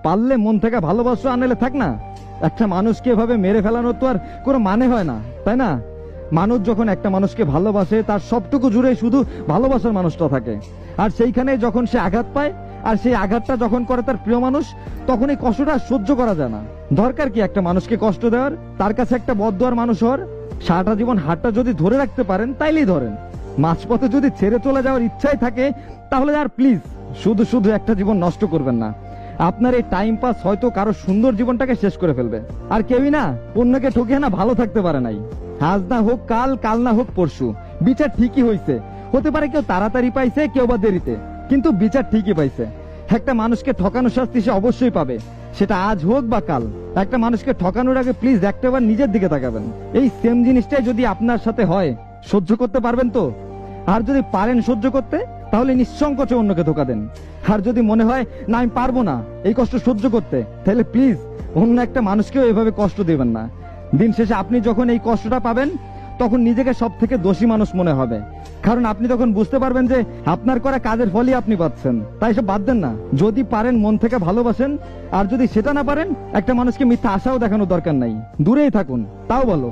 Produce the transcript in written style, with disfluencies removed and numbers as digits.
পারলে মন থেকে ভালোবাসো, আনলে থাক না। একটা মানুষকে এভাবে মেরে ফেলানোর তো আর কোনো মানে হয় না, তাই না? মানুষ যখন একটা মানুষকে ভালোবাসে তার সবটুকু জুড়ে শুধু ভালোবাসার মানুষটা থাকে, আর সেইখানে যখন সে আঘাত পায় আর সেই আঘাতটা যখন করে তার প্রিয় মানুষ, তখন এই কষ্টটা সহ্য করা যায় না। দরকার কি একটা মানুষকে কষ্ট দেওয়ার, তার কাছে একটা বদদুয়ার মানুষ হওয়ার? সারাটা জীবন হাতটা যদি ধরে রাখতে পারেন তাইলেই ধরেন। মাঝপথে যদি ছেড়ে চলে যাওয়ার ইচ্ছাই থাকে তাহলে আর প্লিজ শুধু শুধু একটা জীবন নষ্ট করবেন না। আপনার এই টাইম পাস হয়তো কারো সুন্দর জীবনটাকে শেষ করে ফেলবে। আর কেউই না অন্যকে ঠকিয়ে না ভালো থাকতে পারে নাই। আজ না হোক কাল, কাল না হোক পরশু, বিচার ঠিকই হয়েছে। হতে পারে কেউ তাড়াতাড়ি পাইছে, কেউ বা দেরিতে, কিন্তু বিচার ঠিকই পাইছে। একটা মানুষকে ঠকানোর শাস্তি সে অবশ্যই পাবে, সেটা আজ হোক বা কাল। একটা মানুষকে ঠকানোর আগে প্লিজ একটাবার নিজের দিকে তাকাবেন। এই সেম জিনিসটাই যদি আপনার সাথে হয়, সহ্য করতে পারবেন তো? আর যদি পারেন সহ্য করতে, তাহলে নিঃসংকোচে অন্যকে ধোকা দেন। আর যদি মনে হয় না আমি পারবো না এই কষ্ট সহ্য করতে, তাহলে প্লিজ অন্য একটা মানুষকেও এভাবে কষ্ট দেবেন না। দিন শেষে আপনি যখন এই কষ্টটা পাবেন, তখন নিজেকে সব থেকে দোষী মানুষ মনে হবে। কারণ আপনি তখন বুঝতে পারবেন যে আপনার করা কাজের ফলই আপনি পাচ্ছেন। তাই সব বাদ দেন না। যদি পারেন মন থেকে ভালোবাসেন, আর যদি সেটা না পারেন, একটা মানুষকে মিথ্যা আশাও দেখানোর দরকার নাই, দূরেই থাকুন, তাও বলো।